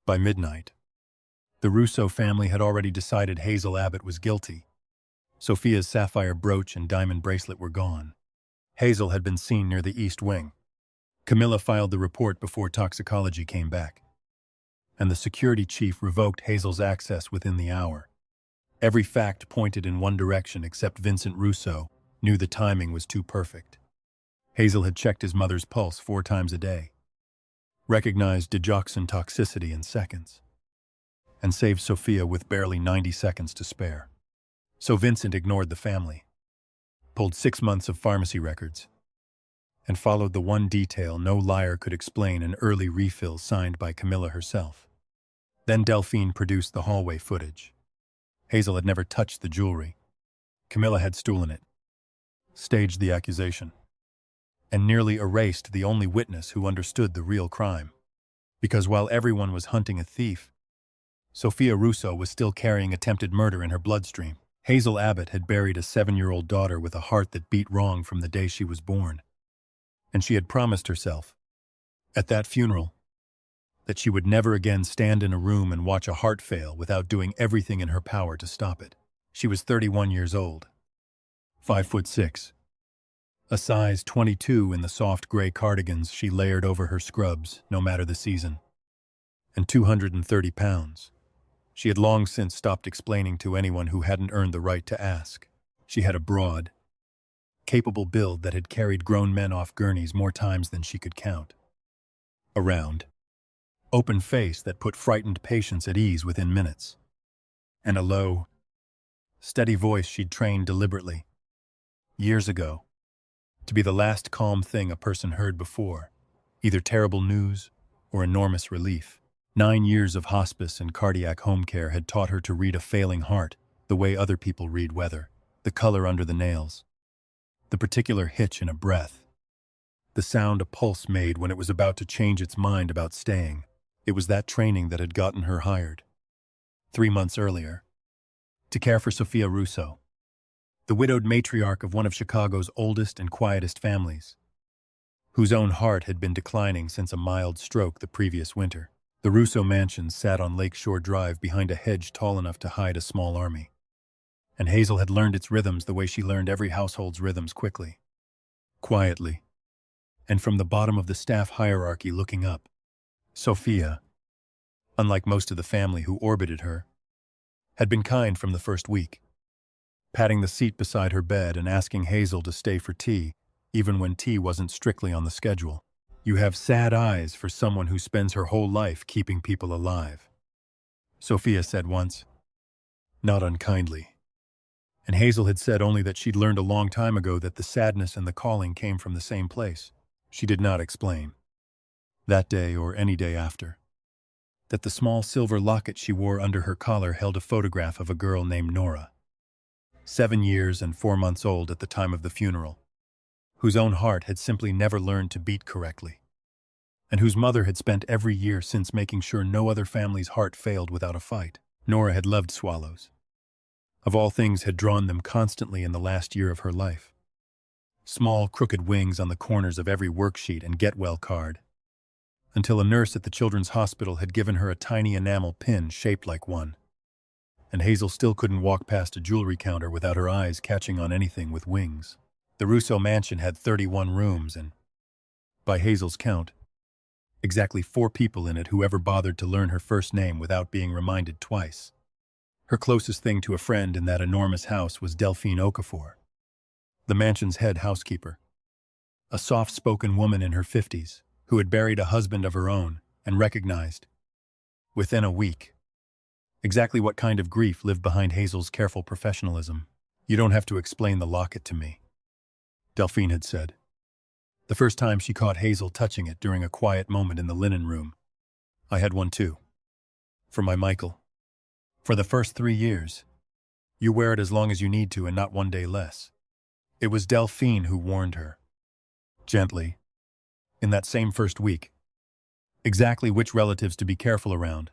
By midnight, the Russo family had already decided Hazel Abbott was guilty. Sophia's sapphire brooch and diamond bracelet were gone. Hazel had been seen near the East Wing. Camilla filed the report before toxicology came back, and the security chief revoked Hazel's access within the hour. Every fact pointed in one direction except Vincent Russo knew the timing was too perfect. Hazel had checked his mother's pulse 4 times a day, recognized digoxin toxicity in seconds, and saved Sophia with barely 90 seconds to spare. So Vincent ignored the family, pulled 6 months of pharmacy records, and followed the one detail no liar could explain: an early refill signed by Camilla herself. Then Delphine produced the hallway footage. Hazel had never touched the jewelry. Camilla had stolen it, staged the accusation, and nearly erased the only witness who understood the real crime. Because while everyone was hunting a thief, Sophia Russo was still carrying attempted murder in her bloodstream. Hazel Abbott had buried a 7-year-old daughter with a heart that beat wrong from the day she was born. And she had promised herself, at that funeral, that she would never again stand in a room and watch a heart fail without doing everything in her power to stop it. She was 31 years old, 5'6", a size 22 in the soft gray cardigans she layered over her scrubs, no matter the season, and 230 pounds. She had long since stopped explaining to anyone who hadn't earned the right to ask. She had a broad, capable build that had carried grown men off gurneys more times than she could count. A round, open face that put frightened patients at ease within minutes. And a low, steady voice she'd trained deliberately, years ago, to be the last calm thing a person heard before, either terrible news or enormous relief. 9 years of hospice and cardiac home care had taught her to read a failing heart the way other people read weather, the color under the nails, the particular hitch in a breath, the sound a pulse made when it was about to change its mind about staying. It was that training that had gotten her hired, 3 months earlier, to care for Sophia Russo, the widowed matriarch of one of Chicago's oldest and quietest families, whose own heart had been declining since a mild stroke the previous winter. The Russo mansion sat on Lakeshore Drive behind a hedge tall enough to hide a small army. And Hazel had learned its rhythms the way she learned every household's rhythms: quickly, quietly, and from the bottom of the staff hierarchy looking up. Sophia, unlike most of the family who orbited her, had been kind from the first week, patting the seat beside her bed and asking Hazel to stay for tea, even when tea wasn't strictly on the schedule. "You have sad eyes for someone who spends her whole life keeping people alive," Sophia said once, not unkindly. And Hazel had said only that she'd learned a long time ago that the sadness and the calling came from the same place. She did not explain, that day or any day after, that the small silver locket she wore under her collar held a photograph of a girl named Nora, 7 years and 4 months old at the time of the funeral, whose own heart had simply never learned to beat correctly, and whose mother had spent every year since making sure no other family's heart failed without a fight. Nora had loved swallows. Of all things, had drawn them constantly in the last year of her life. Small, crooked wings on the corners of every worksheet and get-well card, until a nurse at the children's hospital had given her a tiny enamel pin shaped like one. And Hazel still couldn't walk past a jewelry counter without her eyes catching on anything with wings. The Russo mansion had 31 rooms and, by Hazel's count, exactly 4 people in it who ever bothered to learn her first name without being reminded twice. Her closest thing to a friend in that enormous house was Delphine Okafor, the mansion's head housekeeper, a soft-spoken woman in her 50s who had buried a husband of her own and recognized, within a week, exactly what kind of grief lived behind Hazel's careful professionalism. "You don't have to explain the locket to me," Delphine had said, the first time she caught Hazel touching it during a quiet moment in the linen room. "I had one too. For my Michael. For the first 3 years. You wear it as long as you need to and not 1 day less." It was Delphine who warned her, gently, in that same first week, exactly which relatives to be careful around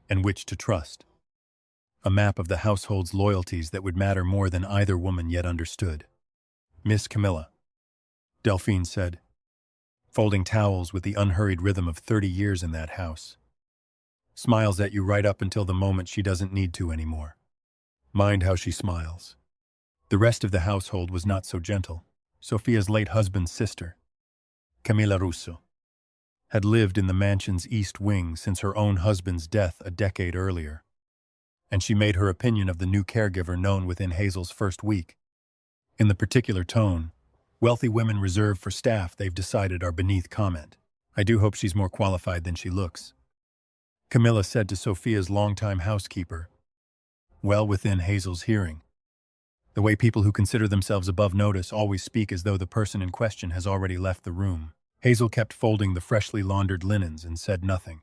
and which to trust. A map of the household's loyalties that would matter more than either woman yet understood. "Miss Camilla," Delphine said, folding towels with the unhurried rhythm of 30 years in that house. Smiles at you right up until the moment she doesn't need to anymore. Mind how she smiles. The rest of the household was not so gentle. Sofia's late husband's sister, Camilla Russo, had lived in the mansion's east wing since her own husband's death a decade earlier, and she made her opinion of the new caregiver known within Hazel's first week. In the particular tone, wealthy women reserved for staff they've decided are beneath comment. I do hope she's more qualified than she looks, Camilla said to Sofia's longtime housekeeper, well within Hazel's hearing. The way people who consider themselves above notice always speak as though the person in question has already left the room. Hazel kept folding the freshly laundered linens and said nothing.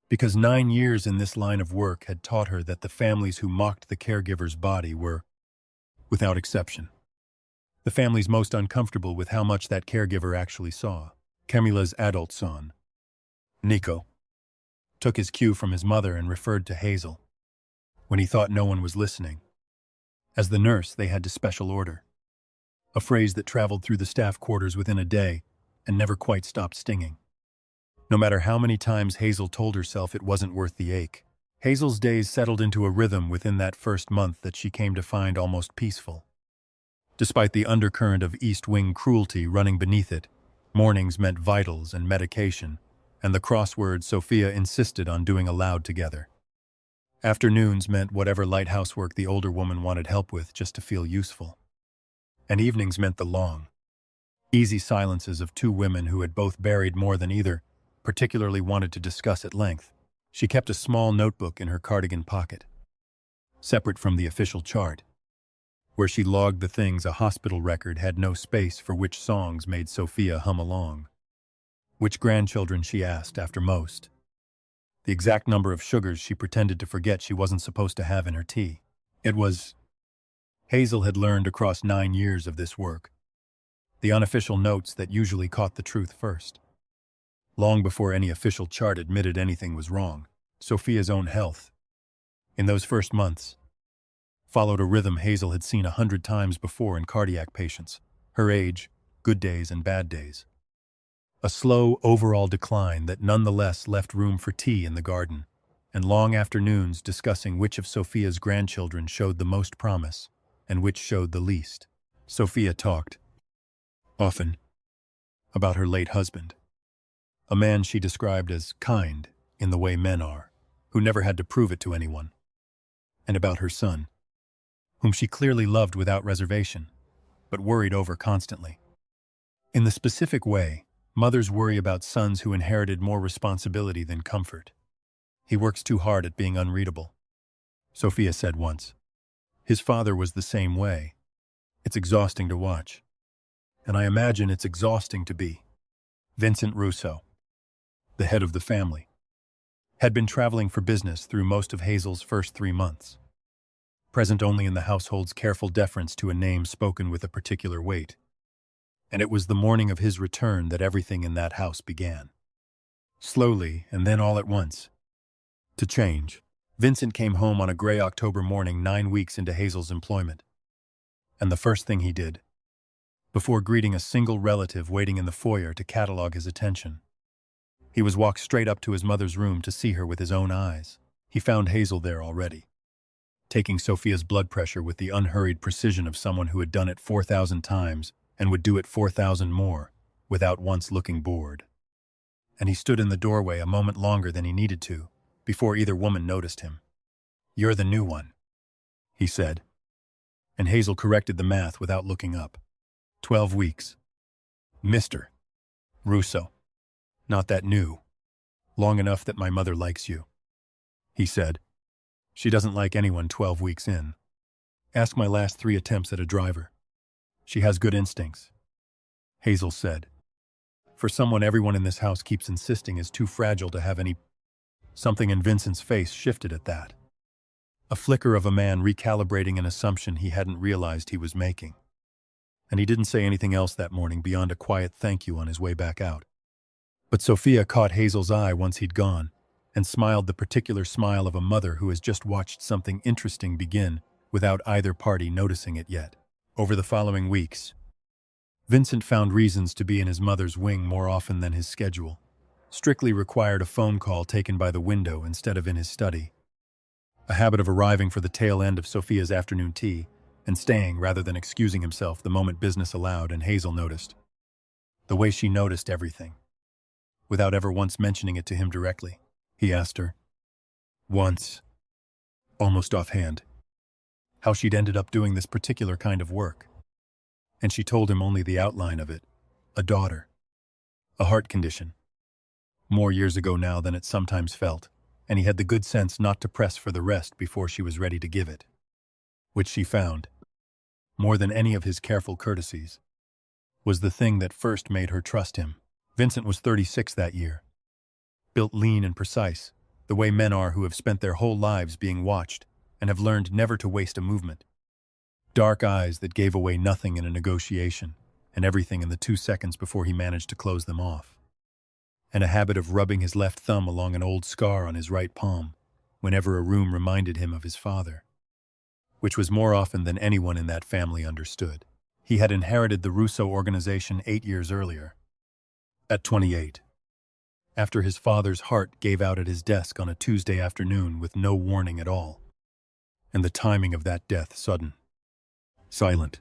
Because 9 years in this line of work had taught her that the families who mocked the caregiver's body were, without exception, the families most uncomfortable with how much that caregiver actually saw. Camilla's adult son, Nico, took his cue from his mother and referred to Hazel, when he thought no one was listening, as the nurse they had to special order, a phrase that traveled through the staff quarters within a day and never quite stopped stinging. No matter how many times Hazel told herself it wasn't worth the ache, Hazel's days settled into a rhythm within that first month that she came to find almost peaceful. Despite the undercurrent of East Wing cruelty running beneath it, mornings meant vitals and medication, and the crosswords Sofia insisted on doing aloud together. Afternoons meant whatever light housework the older woman wanted help with just to feel useful. And evenings meant the long, easy silences of two women who had both buried more than either particularly wanted to discuss at length. She kept a small notebook in her cardigan pocket, separate from the official chart, where she logged the things a hospital record had no space for. Which songs made Sofia hum along. Which grandchildren she asked after most. The exact number of sugars she pretended to forget she wasn't supposed to have in her tea. It was, Hazel had learned across 9 years of this work, the unofficial notes that usually caught the truth first. Long before any official chart admitted anything was wrong, Sofia's own health, in those first months, followed a rhythm Hazel had seen 100 times before in cardiac patients. Her age, good days and bad days. A slow overall decline that nonetheless left room for tea in the garden, and long afternoons discussing which of Sofia's grandchildren showed the most promise and which showed the least. Sofia talked, often, about her late husband, a man she described as kind in the way men are, who never had to prove it to anyone, and about her son, whom she clearly loved without reservation, but worried over constantly. In the specific way mothers worry about sons who inherited more responsibility than comfort. He works too hard at being unreadable, Sofia said once. His father was the same way. It's exhausting to watch. And I imagine it's exhausting to be. Vincent Russo, the head of the family, had been traveling for business through most of Hazel's first 3 months, present only in the household's careful deference to a name spoken with a particular weight. And it was the morning of his return that everything in that house began. Slowly, and then all at once. To change, Vincent came home on a gray October morning 9 weeks into Hazel's employment. And the first thing he did, before greeting a single relative waiting in the foyer to catalog his attention, he was walked straight up to his mother's room to see her with his own eyes. He found Hazel there already, taking Sofia's blood pressure with the unhurried precision of someone who had done it 4,000 times and would do it 4,000 more, without once looking bored. And he stood in the doorway a moment longer than he needed to, before either woman noticed him. "You're the new one," he said. And Hazel corrected the math without looking up. 12 weeks. Mr. Russo. Not that new. Long enough that my mother likes you, he said. She doesn't like anyone 12 weeks in. Ask my last 3 attempts at a driver. She has good instincts, Hazel said. For someone everyone in this house keeps insisting is too fragile to have any... Something in Vincent's face shifted at that. A flicker of a man recalibrating an assumption he hadn't realized he was making. And he didn't say anything else that morning beyond a quiet thank you on his way back out. But Sofia caught Hazel's eye once he'd gone, and smiled the particular smile of a mother who has just watched something interesting begin without either party noticing it yet. Over the following weeks, Vincent found reasons to be in his mother's wing more often than his schedule, strictly required a phone call taken by the window instead of in his study, a habit of arriving for the tail end of Sophia's afternoon tea and staying rather than excusing himself the moment business allowed, and Hazel noticed. The way she noticed everything, without ever once mentioning it to him directly. He asked her, once, almost offhand, how she'd ended up doing this particular kind of work. And she told him only the outline of it. A daughter. A heart condition. More years ago now than it sometimes felt, and he had the good sense not to press for the rest before she was ready to give it. Which she found, more than any of his careful courtesies, was the thing that first made her trust him. Vincent was 36 that year. Built lean and precise, the way men are who have spent their whole lives being watched and have learned never to waste a movement. Dark eyes that gave away nothing in a negotiation, and everything in the 2 seconds before he managed to close them off. And a habit of rubbing his left thumb along an old scar on his right palm whenever a room reminded him of his father, which was more often than anyone in that family understood. He had inherited the Russo organization 8 years earlier, at 28, after his father's heart gave out at his desk on a Tuesday afternoon with no warning at all, and the timing of that death sudden. Silent.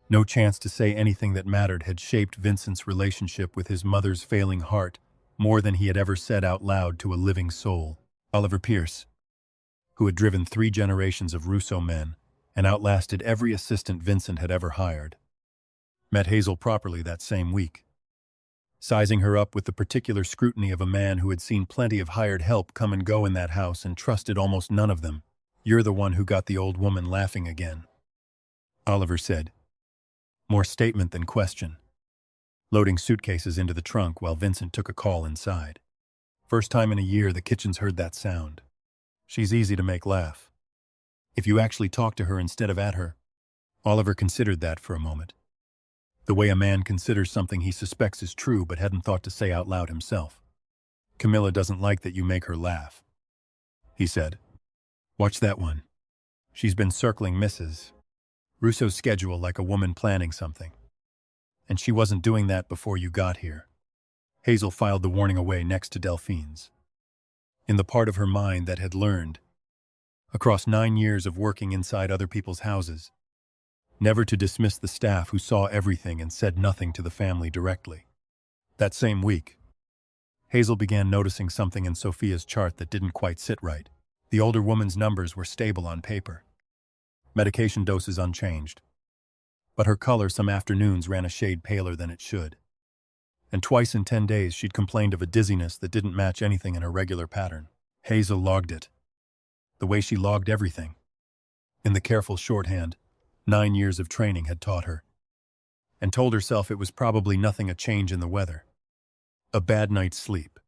No chance to say anything that mattered had shaped Vincent's relationship with his mother's failing heart more than he had ever said out loud to a living soul. Oliver Pierce, who had driven 3 generations of Russo men and outlasted every assistant Vincent had ever hired, met Hazel properly that same week, sizing her up with the particular scrutiny of a man who had seen plenty of hired help come and go in that house and trusted almost none of them. "You're the one who got the old woman laughing again," Oliver said, more statement than question, loading suitcases into the trunk while Vincent took a call inside. First time in a year the kitchen's heard that sound. She's easy to make laugh. If you actually talk to her instead of at her. Oliver considered that for a moment. The way a man considers something he suspects is true but hadn't thought to say out loud himself. "Camilla doesn't like that you make her laugh," he said. "Watch that one. She's been circling Mrs. Russo's schedule like a woman planning something. And she wasn't doing that before you got here." Hazel filed the warning away next to Delphine's. In the part of her mind that had learned, across 9 years of working inside other people's houses, never to dismiss the staff who saw everything and said nothing to the family directly. That same week, Hazel began noticing something in Sophia's chart that didn't quite sit right. The older woman's numbers were stable on paper. Medication doses unchanged. But her color some afternoons ran a shade paler than it should. And twice in 10 days she'd complained of a dizziness that didn't match anything in her regular pattern. Hazel logged it. The way she logged everything. In the careful shorthand 9 years of training had taught her. And told herself it was probably nothing a change in the weather. A bad night's sleep.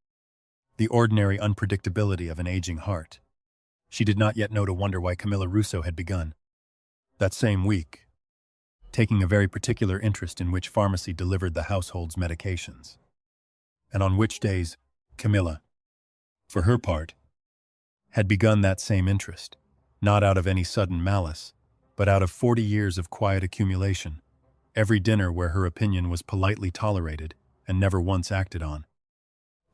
The ordinary unpredictability of an aging heart. She did not yet know to wonder why Camilla Russo had begun, that same week, taking a very particular interest in which pharmacy delivered the household's medications, and on which days Camilla, for her part, had begun that same interest, not out of any sudden malice, but out of 40 years of quiet accumulation, every dinner where her opinion was politely tolerated and never once acted on,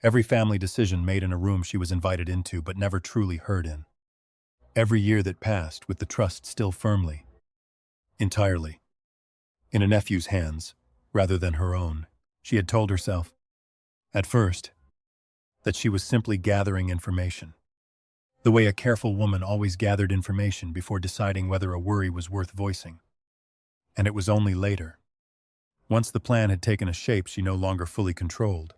every family decision made in a room she was invited into but never truly heard in, every year that passed with the trust still firmly, entirely, in a nephew's hands, rather than her own. She had told herself, at first, that she was simply gathering information, the way a careful woman always gathered information before deciding whether a worry was worth voicing. And it was only later, once the plan had taken a shape she no longer fully controlled,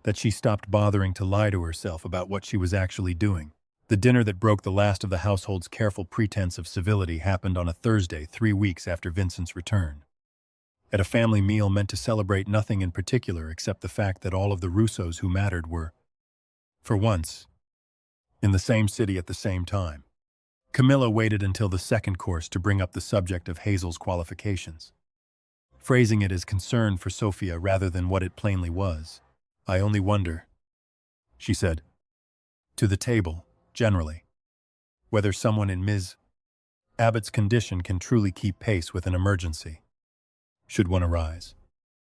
that she stopped bothering to lie to herself about what she was actually doing. The dinner that broke the last of the household's careful pretense of civility happened on a Thursday 3 weeks after Vincent's return. At a family meal meant to celebrate nothing in particular except the fact that all of the Russos who mattered were, for once, in the same city at the same time. Camilla waited until the second course to bring up the subject of Hazel's qualifications, phrasing it as concern for Sophia rather than what it plainly was. "I only wonder," she said, to the table, generally, whether someone in Ms. Abbott's condition can truly keep pace with an emergency, should one arise.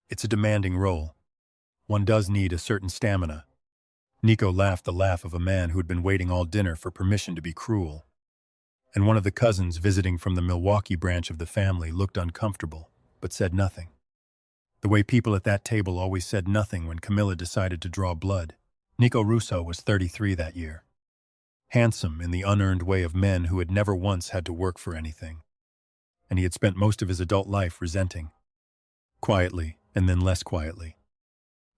It's a demanding role, One does need a certain stamina. Nico laughed the laugh of a man who had been waiting all dinner for permission to be cruel. And one of the cousins visiting from the Milwaukee branch of the family looked uncomfortable, but said nothing. The way people at that table always said nothing when Camilla decided to draw blood. Nico Russo was 33 that year. Handsome in the unearned way of men who had never once had to work for anything. And he had spent most of his adult life resenting. Quietly, and then less quietly.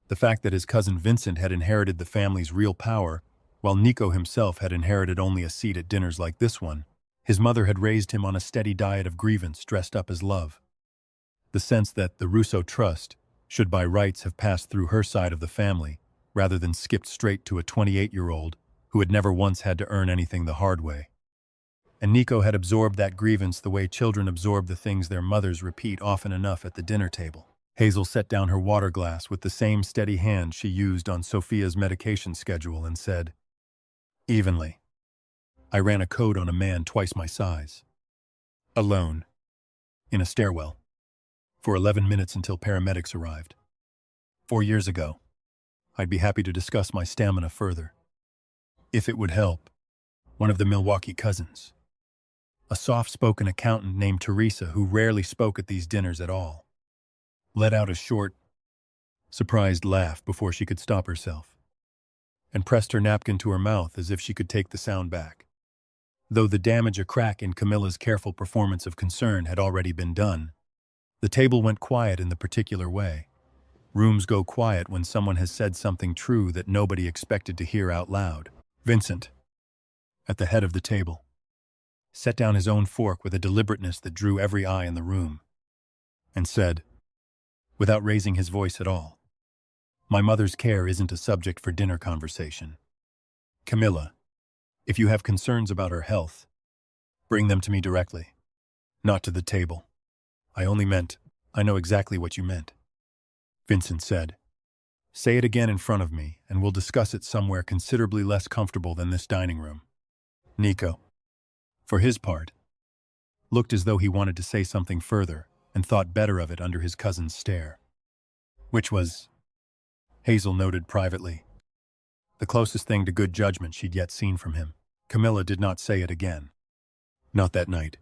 The fact that his cousin Vincent had inherited the family's real power, while Nico himself had inherited only a seat at dinners like this one. His mother had raised him on a steady diet of grievance dressed up as love. The sense that the Russo trust should by rights have passed through her side of the family, rather than skipped straight to a 28-year-old who had never once had to earn anything the hard way. And Nico had absorbed that grievance the way children absorb the things their mothers repeat often enough at the dinner table. Hazel set down her water glass with the same steady hand she used on Sophia's medication schedule and said, "Evenly. I ran a code on a man twice my size. Alone. In a stairwell. For 11 minutes until paramedics arrived. 4 years ago. I'd be happy to discuss my stamina further. If it would help." One of the Milwaukee cousins. A soft-spoken accountant named Teresa who rarely spoke at these dinners at all. Let out a short, surprised laugh before she could stop herself, and pressed her napkin to her mouth as if she could take the sound back. Though the damage a crack in Camilla's careful performance of concern had already been done, the table went quiet in the particular way. Rooms go quiet when someone has said something true that nobody expected to hear out loud. Vincent, at the head of the table, set down his own fork with a deliberateness that drew every eye in the room, and said, without raising his voice at all, "My mother's care isn't a subject for dinner conversation. Camilla, if you have concerns about her health, bring them to me directly, not to the table." "I only meant, I know exactly what you meant," Vincent said. "Say it again in front of me, and we'll discuss it somewhere considerably less comfortable than this dining room." Nico, for his part, looked as though he wanted to say something further, and thought better of it under his cousin's stare. Which was, Hazel noted privately, the closest thing to good judgment she'd yet seen from him. Camilla did not say it again. Not that night.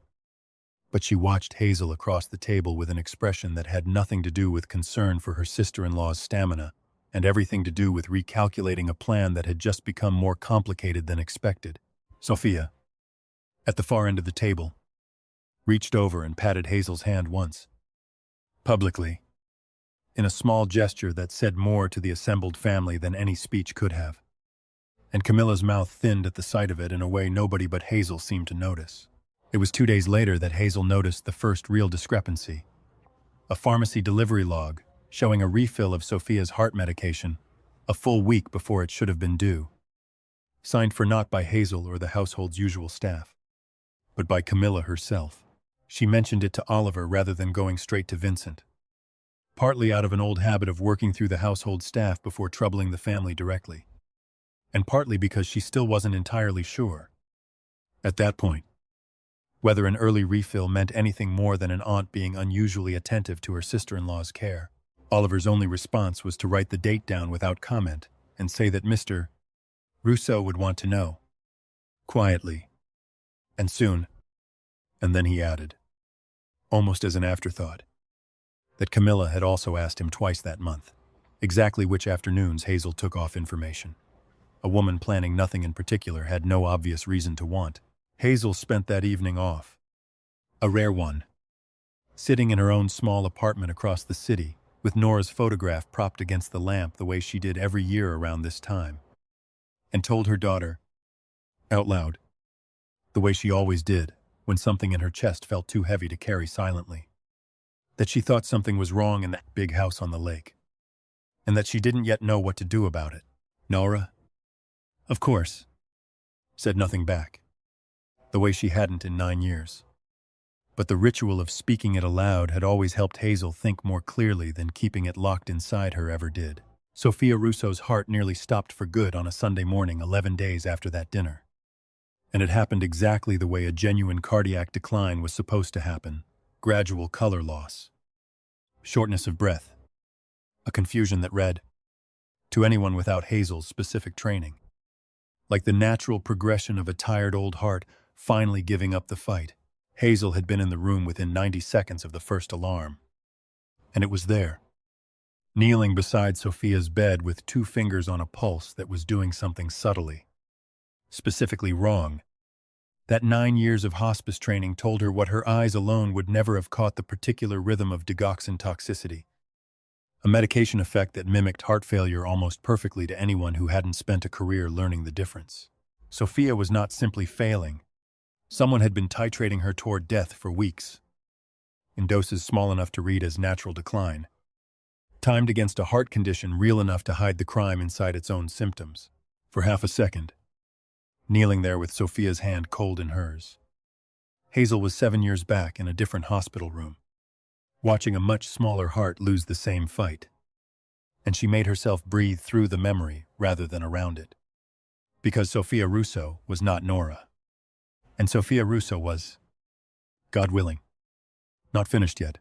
But she watched Hazel across the table with an expression that had nothing to do with concern for her sister-in-law's stamina, and everything to do with recalculating a plan that had just become more complicated than expected. Sophia, at the far end of the table, reached over and patted Hazel's hand once, publicly, in a small gesture that said more to the assembled family than any speech could have. And Camilla's mouth thinned at the sight of it in a way nobody but Hazel seemed to notice. It was 2 days later that Hazel noticed the first real discrepancy. A pharmacy delivery log showing a refill of Sophia's heart medication a full week before it should have been due. Signed for not by Hazel or the household's usual staff, but by Camilla herself. She mentioned it to Oliver rather than going straight to Vincent, partly out of an old habit of working through the household staff before troubling the family directly, and partly because she still wasn't entirely sure, at that point, whether an early refill meant anything more than an aunt being unusually attentive to her sister-in-law's care. Oliver's only response was to write the date down without comment and say that Mr. Russo would want to know, quietly, and soon, and then he added, almost as an afterthought, that Camilla had also asked him twice that month, exactly which afternoons Hazel took off information. A woman planning nothing in particular had no obvious reason to want. Hazel spent that evening off, a rare one, sitting in her own small apartment across the city, with Nora's photograph propped against the lamp the way she did every year around this time, and told her daughter, out loud, the way she always did when something in her chest felt too heavy to carry silently, that she thought something was wrong in that big house on the lake, and that she didn't yet know what to do about it. Nora, of course, said nothing back, the way she hadn't in 9 years. But the ritual of speaking it aloud had always helped Hazel think more clearly than keeping it locked inside her ever did. Sophia Russo's heart nearly stopped for good on a Sunday morning 11 days after that dinner. And it happened exactly the way a genuine cardiac decline was supposed to happen. Gradual color loss. Shortness of breath. A confusion that read, to anyone without Hazel's specific training. Like the natural progression of a tired old heart finally giving up the fight. Hazel had been in the room within 90 seconds of the first alarm. And it was there, kneeling beside Sophia's bed with 2 fingers on a pulse that was doing something subtly, specifically wrong. That 9 years of hospice training told her what her eyes alone would never have caught: the particular rhythm of digoxin toxicity, a medication effect that mimicked heart failure almost perfectly to anyone who hadn't spent a career learning the difference. Sophia was not simply failing. Someone had been titrating her toward death for weeks, in doses small enough to read as natural decline, timed against a heart condition real enough to hide the crime inside its own symptoms. For half a second, kneeling there with Sophia's hand cold in hers, Hazel was 7 years back in a different hospital room, watching a much smaller heart lose the same fight. And she made herself breathe through the memory rather than around it. Because Sophia Russo was not Nora. And Sophia Russo was, God willing, not finished yet.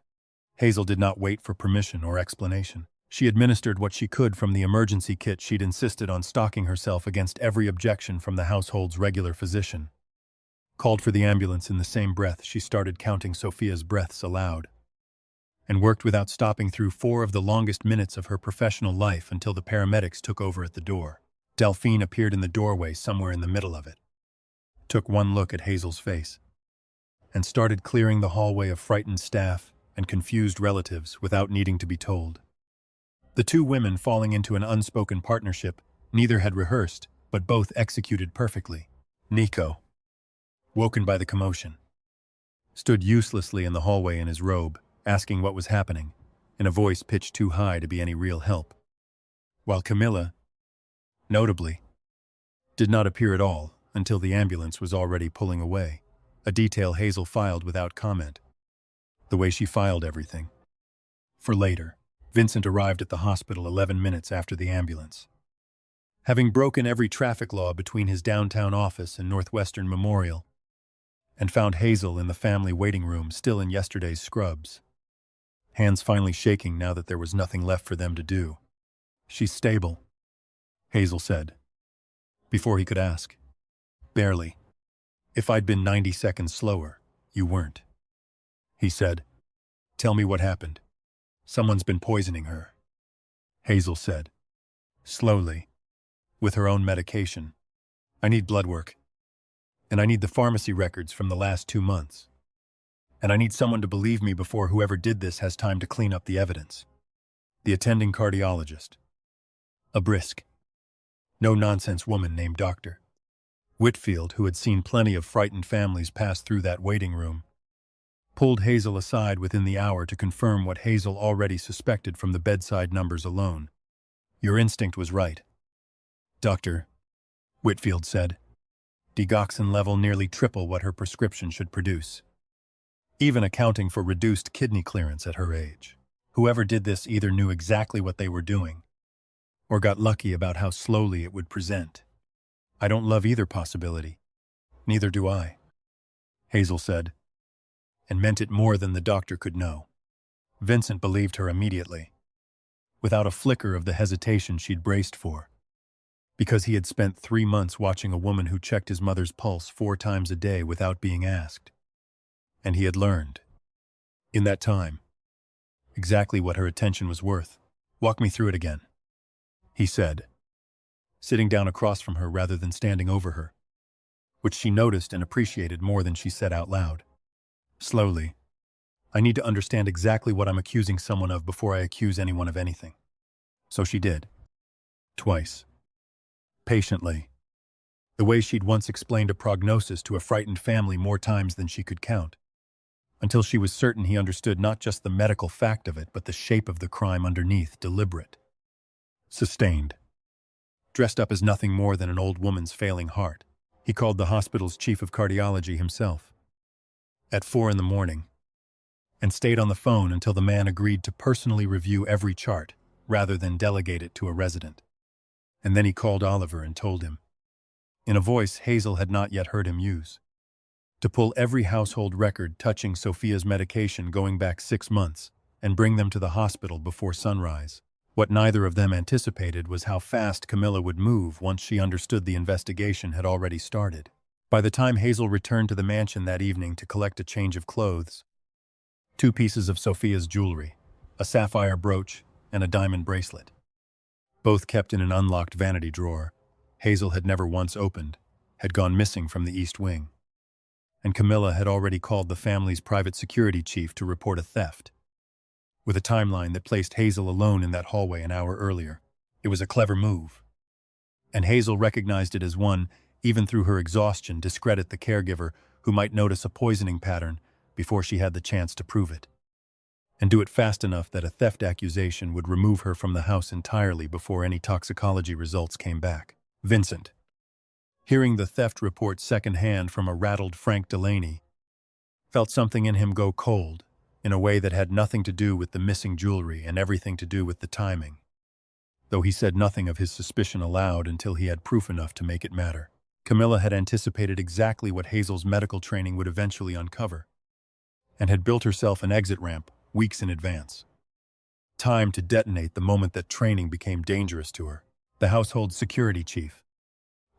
Hazel did not wait for permission or explanation. She administered what she could from the emergency kit she'd insisted on stocking herself against every objection from the household's regular physician. Called for the ambulance in the same breath she started counting Sophia's breaths aloud, and worked without stopping through 4 of the longest minutes of her professional life until the paramedics took over at the door. Delphine appeared in the doorway somewhere in the middle of it, took one look at Hazel's face, and started clearing the hallway of frightened staff and confused relatives without needing to be told. The 2 women falling into an unspoken partnership, neither had rehearsed, but both executed perfectly. Nico, woken by the commotion, stood uselessly in the hallway in his robe, asking what was happening, in a voice pitched too high to be any real help. While Camilla, notably, did not appear at all until the ambulance was already pulling away, a detail Hazel filed without comment. The way she filed everything. For later, Vincent arrived at the hospital 11 minutes after the ambulance, having broken every traffic law between his downtown office and Northwestern Memorial, and found Hazel in the family waiting room still in yesterday's scrubs, hands finally shaking now that there was nothing left for them to do. She's stable, Hazel said, before he could ask. Barely. If I'd been 90 seconds slower, you weren't. He said. Tell me what happened. Someone's been poisoning her, Hazel said, slowly, with her own medication. I need blood work. And I need the pharmacy records from the last 2 months. And I need someone to believe me before whoever did this has time to clean up the evidence. The attending cardiologist. A brisk, no-nonsense woman named Dr. Whitfield, who had seen plenty of frightened families pass through that waiting room, pulled Hazel aside within the hour to confirm what Hazel already suspected from the bedside numbers alone. Your instinct was right, Dr. Whitfield said. Digoxin level nearly triple what her prescription should produce, even accounting for reduced kidney clearance at her age. Whoever did this either knew exactly what they were doing, or got lucky about how slowly it would present. I don't love either possibility. Neither do I, Hazel said, and meant it more than the doctor could know. Vincent believed her immediately, without a flicker of the hesitation she'd braced for, because he had spent 3 months watching a woman who checked his mother's pulse 4 times a day without being asked. And he had learned, in that time, exactly what her attention was worth. Walk me through it again, he said, sitting down across from her rather than standing over her, which she noticed and appreciated more than she said out loud. Slowly, I need to understand exactly what I'm accusing someone of before I accuse anyone of anything. So she did. Twice. Patiently. The way she'd once explained a prognosis to a frightened family more times than she could count, until she was certain he understood not just the medical fact of it, but the shape of the crime underneath, deliberate. Sustained. Dressed up as nothing more than an old woman's failing heart, he called the hospital's chief of cardiology himself, at 4 in the morning, and stayed on the phone until the man agreed to personally review every chart rather than delegate it to a resident. And then he called Oliver and told him, in a voice Hazel had not yet heard him use, to pull every household record touching Sophia's medication going back 6 months and bring them to the hospital before sunrise. What neither of them anticipated was how fast Camilla would move once she understood the investigation had already started. By the time Hazel returned to the mansion that evening to collect a change of clothes, 2 pieces of Sophia's jewelry, a sapphire brooch, and a diamond bracelet, both kept in an unlocked vanity drawer, Hazel had never once opened, had gone missing from the East Wing. And Camilla had already called the family's private security chief to report a theft. With a timeline that placed Hazel alone in that hallway an hour earlier, it was a clever move. And Hazel recognized it as one, even through her exhaustion, discredit the caregiver who might notice a poisoning pattern before she had the chance to prove it. And do it fast enough that a theft accusation would remove her from the house entirely before any toxicology results came back. Vincent, hearing the theft report secondhand from a rattled Frank Delaney, felt something in him go cold, in a way that had nothing to do with the missing jewelry and everything to do with the timing, though he said nothing of his suspicion aloud until he had proof enough to make it matter. Camilla had anticipated exactly what Hazel's medical training would eventually uncover, and had built herself an exit ramp weeks in advance. Time to detonate the moment that training became dangerous to her. The household security chief,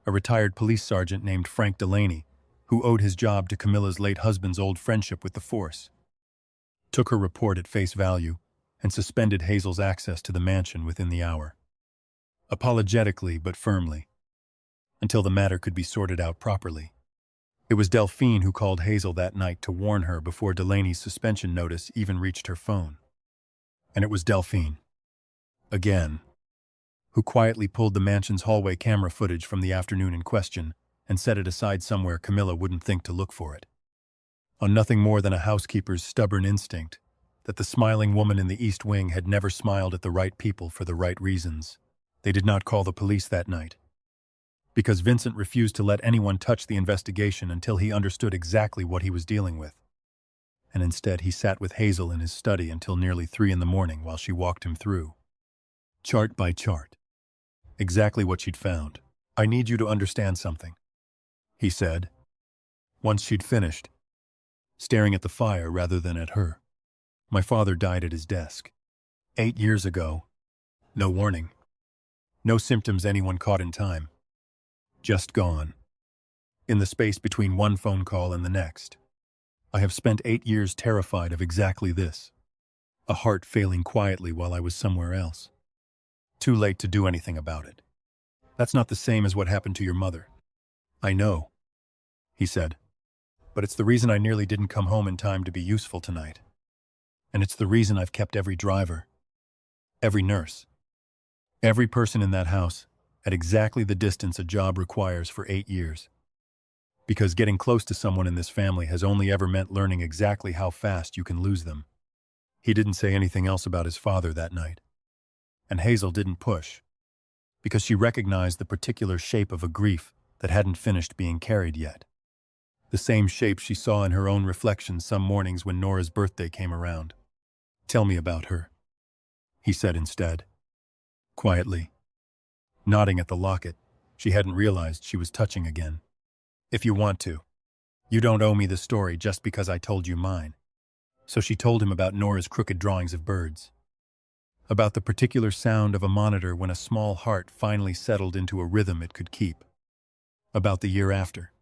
a retired police sergeant named Frank Delaney, who owed his job to Camilla's late husband's old friendship with the force, took her report at face value and suspended Hazel's access to the mansion within the hour. Apologetically but firmly, until the matter could be sorted out properly. It was Delphine who called Hazel that night to warn her before Delaney's suspension notice even reached her phone. And it was Delphine, again, who quietly pulled the mansion's hallway camera footage from the afternoon in question and set it aside somewhere Camilla wouldn't think to look for it. On nothing more than a housekeeper's stubborn instinct that the smiling woman in the East Wing had never smiled at the right people for the right reasons. They did not call the police that night, because Vincent refused to let anyone touch the investigation until he understood exactly what he was dealing with. And instead he sat with Hazel in his study until nearly 3 a.m. while she walked him through, chart by chart, exactly what she'd found. "I need you to understand something," he said, once she'd finished, staring at the fire rather than at her. "My father died at his desk 8 years ago. No warning. No symptoms anyone caught in time. Just gone. In the space between one phone call and the next. I have spent 8 years terrified of exactly this. A heart failing quietly while I was somewhere else. Too late to do anything about it. That's not the same as what happened to your mother." "I know," he said, "but it's the reason I nearly didn't come home in time to be useful tonight. And it's the reason I've kept every driver, every nurse, every person in that house at exactly the distance a job requires for 8 years. Because getting close to someone in this family has only ever meant learning exactly how fast you can lose them." He didn't say anything else about his father that night. And Hazel didn't push, because she recognized the particular shape of a grief that hadn't finished being carried yet. The same shape she saw in her own reflection some mornings when Nora's birthday came around. "Tell me about her," he said instead, quietly, nodding at the locket she hadn't realized she was touching again. "If you want to. You don't owe me the story just because I told you mine." So she told him about Nora's crooked drawings of birds, about the particular sound of a monitor when a small heart finally settled into a rhythm it could keep, about the year after,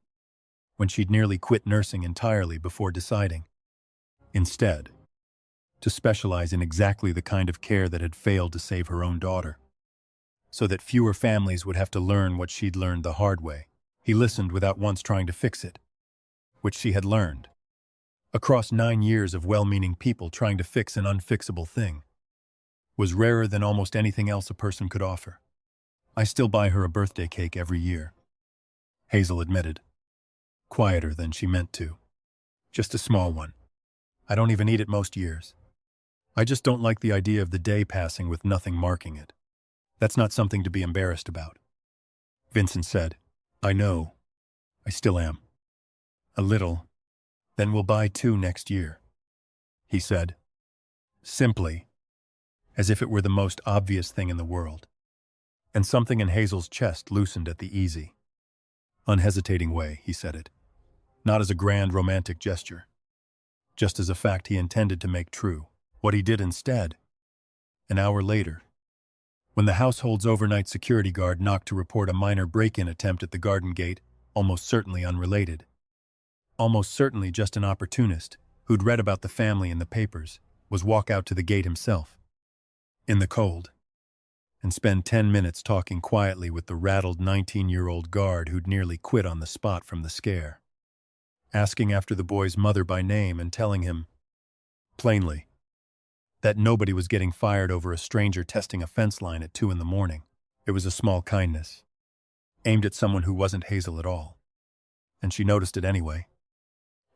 when she'd nearly quit nursing entirely before deciding, instead, to specialize in exactly the kind of care that had failed to save her own daughter, so that fewer families would have to learn what she'd learned the hard way. He listened without once trying to fix it, which she had learned, across 9 years of well-meaning people trying to fix an unfixable thing, was rarer than almost anything else a person could offer. "I still buy her a birthday cake every year," Hazel admitted, quieter than she meant to. "Just a small one. I don't even eat it most years. I just don't like the idea of the day passing with nothing marking it. That's not something to be embarrassed about." Vincent said, "I know. I still am. A little. Then we'll buy 2 next year," he said, simply, as if it were the most obvious thing in the world. And something in Hazel's chest loosened at the easy, unhesitating way he said it, not as a grand romantic gesture, just as a fact he intended to make true. What he did instead, an hour later, When the household's overnight security guard knocked to report a minor break-in attempt at the garden gate, almost certainly unrelated. Almost certainly just an opportunist, who'd read about the family in the papers, was walk out to the gate himself, in the cold, and spend 10 minutes talking quietly with the rattled 19-year-old guard who'd nearly quit on the spot from the scare, asking after the boy's mother by name and telling him, plainly, that nobody was getting fired over a stranger testing a fence line at 2 in the morning. It was a small kindness, aimed at someone who wasn't Hazel at all. And she noticed it anyway.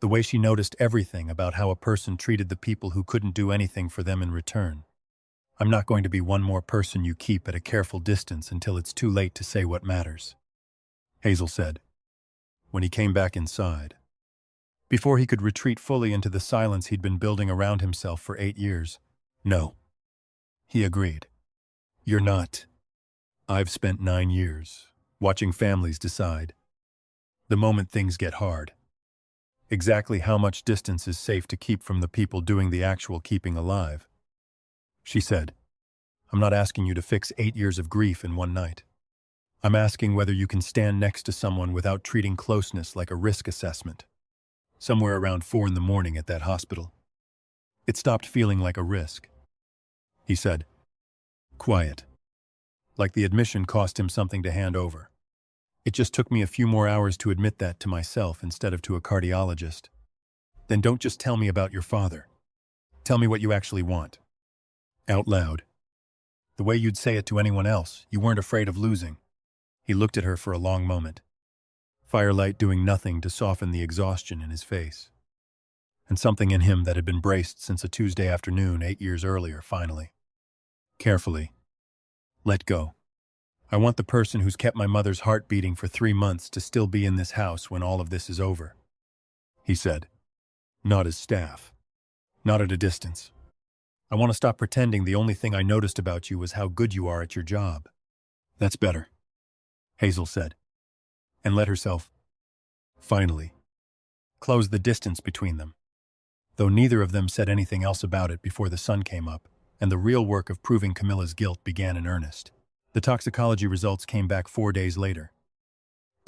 The way she noticed everything about how a person treated the people who couldn't do anything for them in return. I'm not going to be one more person you keep at a careful distance until it's too late to say what matters, Hazel said, when he came back inside. Before he could retreat fully into the silence he'd been building around himself for 8 years. No, he agreed. You're not. I've spent 9 years watching families decide, the moment things get hard, exactly how much distance is safe to keep from the people doing the actual keeping alive. She said, I'm not asking you to fix 8 years of grief in one night. I'm asking whether you can stand next to someone without treating closeness like a risk assessment. Somewhere around 4 in the morning at that hospital, it stopped feeling like a risk. He said, quiet, like the admission cost him something to hand over. It just took me a few more hours to admit that to myself instead of to a cardiologist. Then don't just tell me about your father. Tell me what you actually want. Out loud. The way you'd say it to anyone else, you weren't afraid of losing. He looked at her for a long moment, firelight doing nothing to soften the exhaustion in his face. And something in him that had been braced since a Tuesday afternoon 8 years earlier, finally. Carefully. Let go. I want the person who's kept my mother's heart beating for 3 months to still be in this house when all of this is over, he said. Not as staff. Not at a distance. I want to stop pretending the only thing I noticed about you was how good you are at your job. That's better, Hazel said, and let herself, finally, close the distance between them. Though neither of them said anything else about it before the sun came up, and the real work of proving Camilla's guilt began in earnest. The toxicology results came back 4 days later,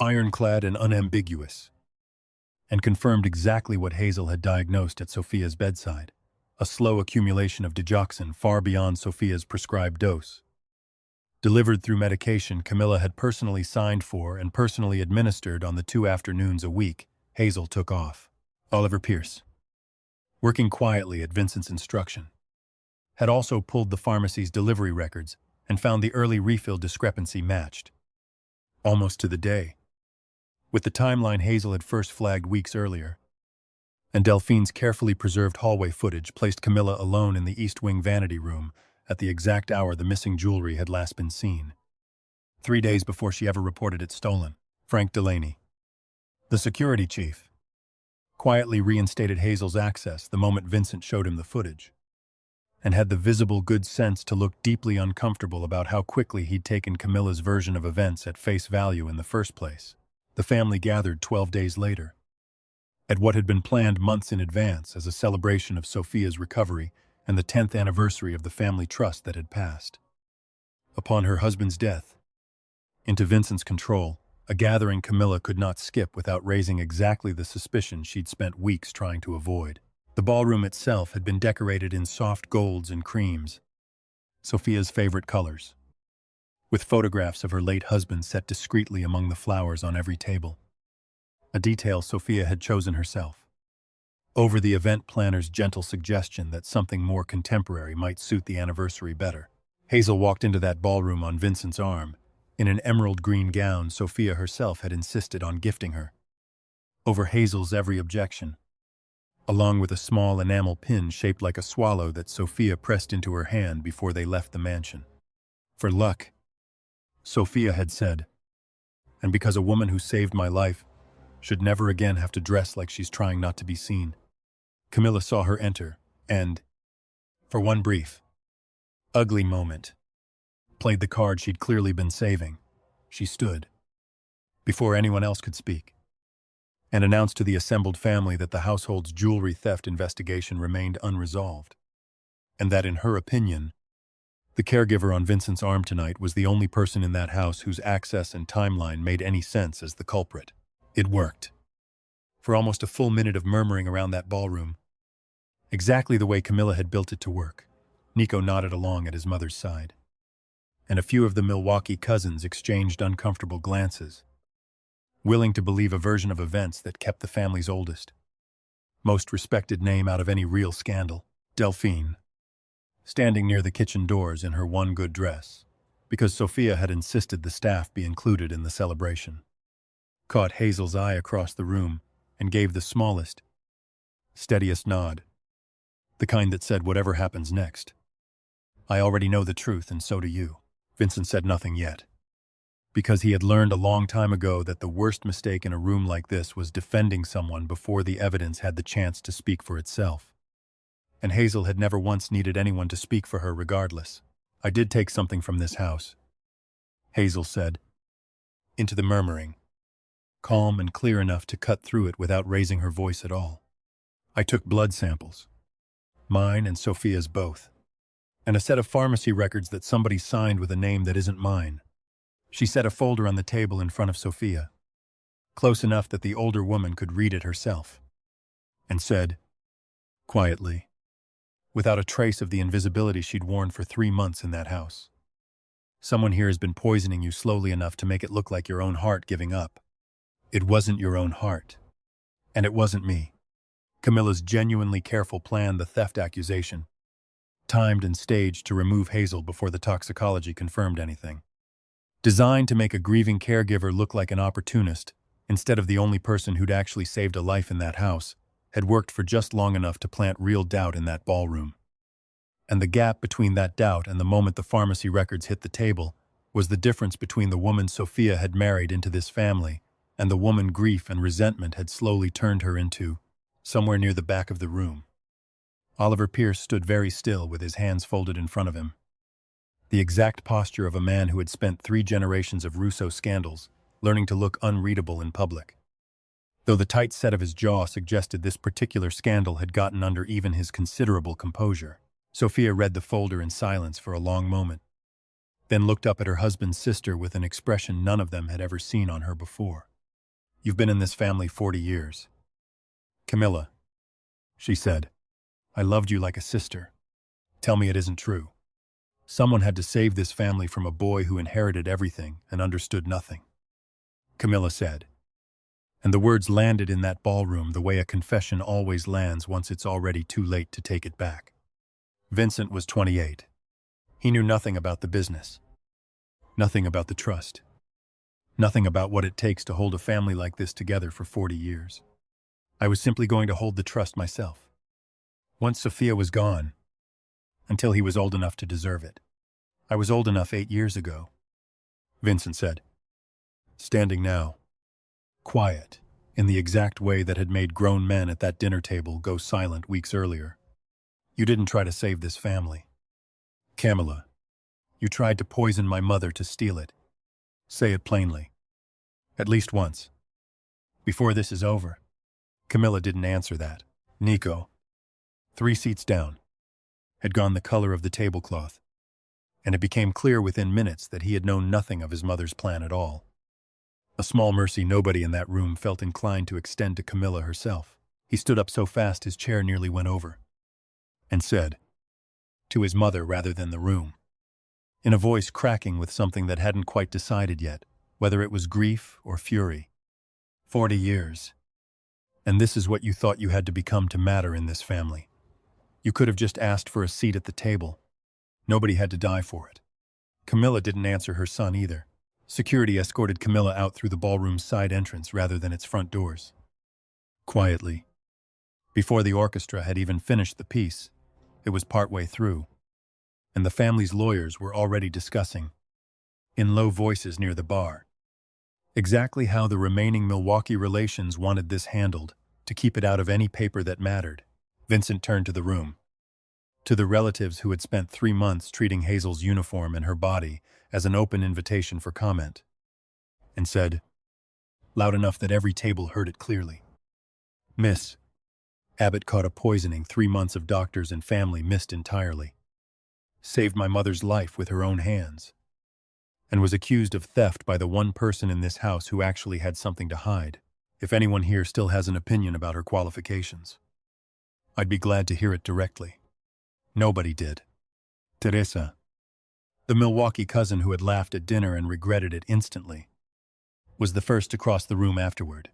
ironclad and unambiguous, and confirmed exactly what Hazel had diagnosed at Sophia's bedside, a slow accumulation of digoxin far beyond Sophia's prescribed dose. Delivered through medication Camilla had personally signed for and personally administered on the 2 afternoons a week Hazel took off. Oliver Pierce, working quietly at Vincent's instruction, had also pulled the pharmacy's delivery records and found the early refill discrepancy matched, almost to the day, with the timeline Hazel had first flagged weeks earlier. And Delphine's carefully preserved hallway footage placed Camilla alone in the East Wing vanity room at the exact hour the missing jewelry had last been seen. 3 days before she ever reported it stolen, Frank Delaney, the security chief, quietly reinstated Hazel's access the moment Vincent showed him the footage, and had the visible good sense to look deeply uncomfortable about how quickly he'd taken Camilla's version of events at face value in the first place. The family gathered 12 days later, at what had been planned months in advance as a celebration of Sophia's recovery and the 10th anniversary of the family trust that had passed. Upon her husband's death, into Vincent's control, a gathering Camilla could not skip without raising exactly the suspicion she'd spent weeks trying to avoid. The ballroom itself had been decorated in soft golds and creams, Sophia's favorite colors, with photographs of her late husband set discreetly among the flowers on every table, a detail Sophia had chosen herself, over the event planner's gentle suggestion that something more contemporary might suit the anniversary better. Hazel walked into that ballroom on Vincent's arm, in an emerald green gown Sophia herself had insisted on gifting her, over Hazel's every objection, along with a small enamel pin shaped like a swallow that Sophia pressed into her hand before they left the mansion. For luck, Sophia had said, and because a woman who saved my life should never again have to dress like she's trying not to be seen. Camilla saw her enter, and, for one brief, ugly moment, played the card she'd clearly been saving. She stood, before anyone else could speak, and announced to the assembled family that the household's jewelry theft investigation remained unresolved, and that in her opinion, The caregiver on Vincent's arm tonight was the only person in that house whose access and timeline made any sense as the culprit. It worked. For almost a full minute of murmuring around that ballroom, exactly the way Camilla had built it to work, Nico nodded along at his mother's side. And a few of the Milwaukee cousins exchanged uncomfortable glances, willing to believe a version of events that kept the family's oldest, most respected name out of any real scandal, Delphine, standing near the kitchen doors in her one good dress, because Sophia had insisted the staff be included in the celebration, caught Hazel's eye across the room and gave the smallest, steadiest nod, the kind that said whatever happens next. I already know the truth, and so do you. Vincent said nothing yet, because he had learned a long time ago that the worst mistake in a room like this was defending someone before the evidence had the chance to speak for itself. And Hazel had never once needed anyone to speak for her regardless. I did take something from this house, Hazel said, into the murmuring, calm and clear enough to cut through it without raising her voice at all. I took blood samples, mine and Sophia's both, and a set of pharmacy records that somebody signed with a name that isn't mine. She set a folder on the table in front of Sophia, close enough that the older woman could read it herself, and said, quietly, without a trace of the invisibility she'd worn for 3 months in that house, someone here has been poisoning you slowly enough to make it look like your own heart giving up. It wasn't your own heart, and it wasn't me. Camilla's genuinely careful plan, the theft accusation, timed and staged to remove Hazel before the toxicology confirmed anything. Designed to make a grieving caregiver look like an opportunist, instead of the only person who'd actually saved a life in that house, had worked for just long enough to plant real doubt in that ballroom. And the gap between that doubt and the moment the pharmacy records hit the table was the difference between the woman Sophia had married into this family and the woman grief and resentment had slowly turned her into, somewhere near the back of the room. Oliver Pierce stood very still with his hands folded in front of him, the exact posture of a man who had spent 3 generations of Russo scandals, learning to look unreadable in public. Though the tight set of his jaw suggested this particular scandal had gotten under even his considerable composure, Sophia read the folder in silence for a long moment, then looked up at her husband's sister with an expression none of them had ever seen on her before. You've been in this family 40 years. Camilla, she said, I loved you like a sister. Tell me it isn't true. Someone had to save this family from a boy who inherited everything and understood nothing. Camilla said, and the words landed in that ballroom the way a confession always lands once it's already too late to take it back. Vincent was 28. He knew nothing about the business, nothing about the trust, nothing about what it takes to hold a family like this together for 40 years. I was simply going to hold the trust myself. Once Sophia was gone, until he was old enough to deserve it. I was old enough 8 years ago, Vincent said, standing now, quiet, in the exact way that had made grown men at that dinner table go silent weeks earlier. You didn't try to save this family. Camilla, you tried to poison my mother to steal it. Say it plainly. At least once. Before this is over. Camilla didn't answer that. Nico, 3 seats down, had gone the color of the tablecloth, and it became clear within minutes that he had known nothing of his mother's plan at all. A small mercy nobody in that room felt inclined to extend to Camilla herself. He stood up so fast his chair nearly went over, and said, to his mother rather than the room, in a voice cracking with something that hadn't quite decided yet, whether it was grief or fury. 40 years. And this is what you thought you had to become to matter in this family. You could have just asked for a seat at the table. Nobody had to die for it. Camilla didn't answer her son either. Security escorted Camilla out through the ballroom's side entrance rather than its front doors. Quietly. Before the orchestra had even finished the piece, it was partway through, and the family's lawyers were already discussing, in low voices near the bar, exactly how the remaining Milwaukee relations wanted this handled to keep it out of any paper that mattered. Vincent turned to the room, to the relatives who had spent 3 months treating Hazel's uniform and her body as an open invitation for comment, and said, loud enough that every table heard it clearly, Miss Abbott caught a poisoning 3 months of doctors and family missed entirely. saved my mother's life with her own hands, and was accused of theft by the one person in this house who actually had something to hide. If anyone here still has an opinion about her qualifications, I'd be glad to hear it directly. Nobody did. Teresa, the Milwaukee cousin who had laughed at dinner and regretted it instantly, was the first to cross the room afterward,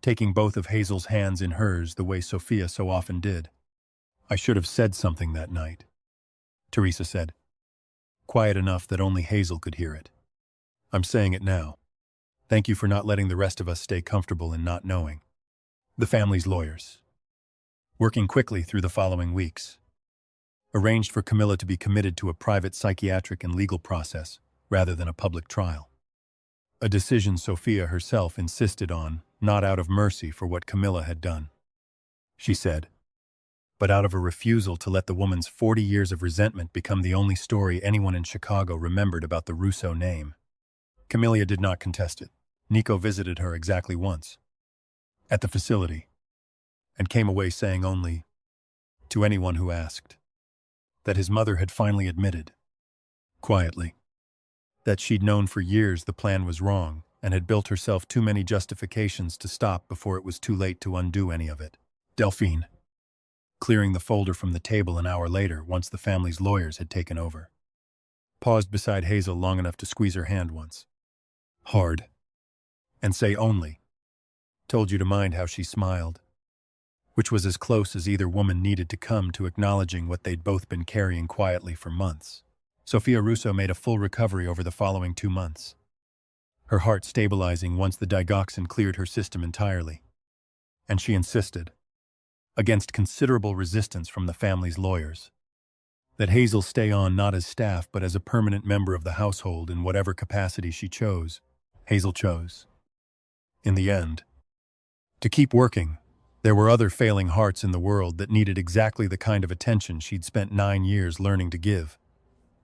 taking both of Hazel's hands in hers the way Sophia so often did. I should have said something that night, Teresa said, quiet enough that only Hazel could hear it. I'm saying it now. Thank you for not letting the rest of us stay comfortable in not knowing. The family's lawyers, working quickly through the following weeks, arranged for Camilla to be committed to a private psychiatric and legal process rather than a public trial. A decision Sophia herself insisted on, not out of mercy for what Camilla had done, she said, but out of a refusal to let the woman's 40 years of resentment become the only story anyone in Chicago remembered about the Russo name. Camilla did not contest it. Nico visited her exactly once, at the facility, and came away saying only, to anyone who asked, that his mother had finally admitted, quietly, that she'd known for years the plan was wrong and had built herself too many justifications to stop before it was too late to undo any of it. Delphine, clearing the folder from the table an hour later once the family's lawyers had taken over, paused beside Hazel long enough to squeeze her hand once, hard, and say only, told you to mind how she smiled, which was as close as either woman needed to come to acknowledging what they'd both been carrying quietly for months. Sophia Russo made a full recovery over the following 2 months, her heart stabilizing once the digoxin cleared her system entirely. And she insisted, against considerable resistance from the family's lawyers, that Hazel stay on not as staff but as a permanent member of the household in whatever capacity she chose. Hazel chose, in the end, to keep working. There were other failing hearts in the world that needed exactly the kind of attention she'd spent 9 years learning to give,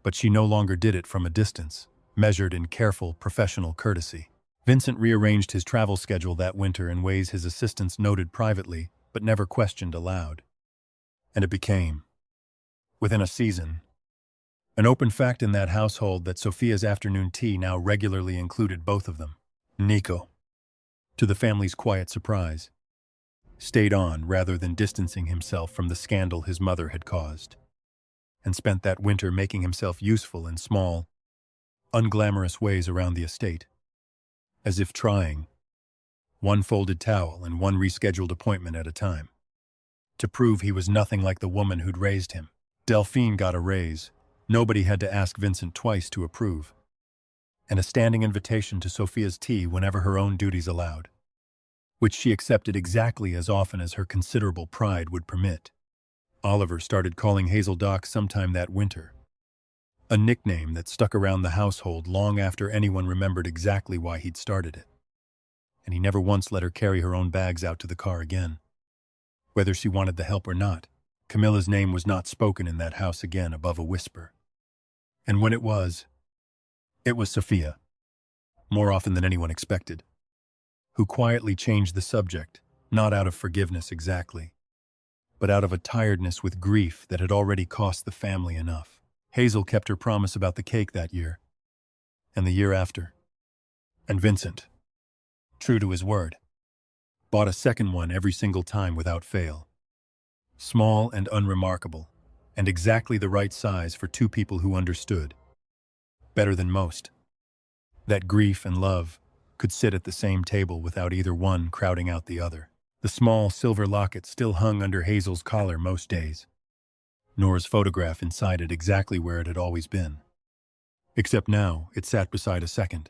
but she no longer did it from a distance, measured in careful, professional courtesy. Vincent rearranged his travel schedule that winter in ways his assistants noted privately but never questioned aloud. And it became, within a season, an open fact in that household that Sophia's afternoon tea now regularly included both of them. Nico, to the family's quiet surprise, stayed on rather than distancing himself from the scandal his mother had caused, and spent that winter making himself useful in small, unglamorous ways around the estate, as if trying, one folded towel and one rescheduled appointment at a time, to prove he was nothing like the woman who'd raised him. Delphine got a raise. Nobody had to ask Vincent twice to approve, and a standing invitation to Sophia's tea whenever her own duties allowed, which she accepted exactly as often as her considerable pride would permit. Oliver started calling Hazel Doc sometime that winter, a nickname that stuck around the household long after anyone remembered exactly why he'd started it. And he never once let her carry her own bags out to the car again. Whether she wanted the help or not, Camilla's name was not spoken in that house again above a whisper. And when it was Sophia, more often than anyone expected, who quietly changed the subject, not out of forgiveness exactly, but out of a tiredness with grief that had already cost the family enough. Hazel kept her promise about the cake that year, and the year after. And Vincent, true to his word, bought a second one every single time without fail. Small and unremarkable, and exactly the right size for 2 people who understood, better than most, that grief and love could sit at the same table without either one crowding out the other. The small silver locket still hung under Hazel's collar most days, Nora's photograph inside it exactly where it had always been. Except now, it sat beside a second,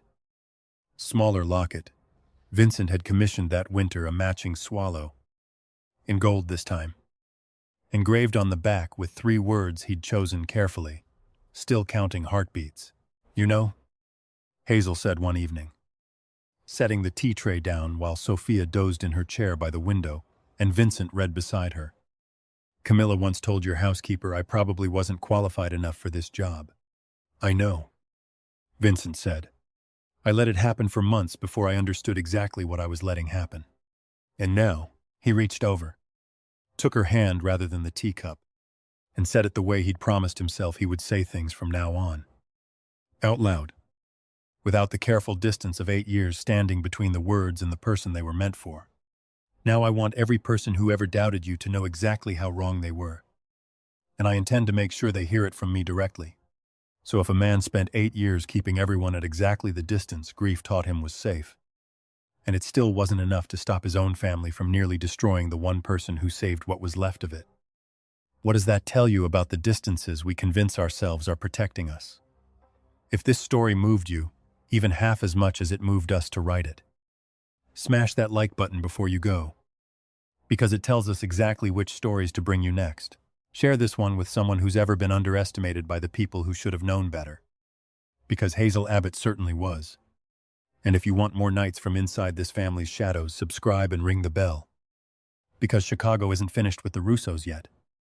smaller locket. Vincent had commissioned that winter a matching swallow, in gold this time, engraved on the back with 3 words he'd chosen carefully, still counting heartbeats. You know, Hazel said one evening, setting the tea tray down while Sophia dozed in her chair by the window and Vincent read beside her. Camilla once told your housekeeper I probably wasn't qualified enough for this job. I know, Vincent said. I let it happen for months before I understood exactly what I was letting happen. And now, he reached over, took her hand rather than the teacup, and said it the way he'd promised himself he would say things from now on. Out loud, without the careful distance of 8 years standing between the words and the person they were meant for. Now I want every person who ever doubted you to know exactly how wrong they were. And I intend to make sure they hear it from me directly. So if a man spent 8 years keeping everyone at exactly the distance grief taught him was safe, and it still wasn't enough to stop his own family from nearly destroying the one person who saved what was left of it. What does that tell you about the distances we convince ourselves are protecting us? If this story moved you, even half as much as it moved us to write it, smash that like button before you go, because it tells us exactly which stories to bring you next. Share this one with someone who's ever been underestimated by the people who should have known better, because Hazel Abbott certainly was. And if you want more nights from inside this family's shadows, subscribe and ring the bell, because Chicago isn't finished with the Russos yet.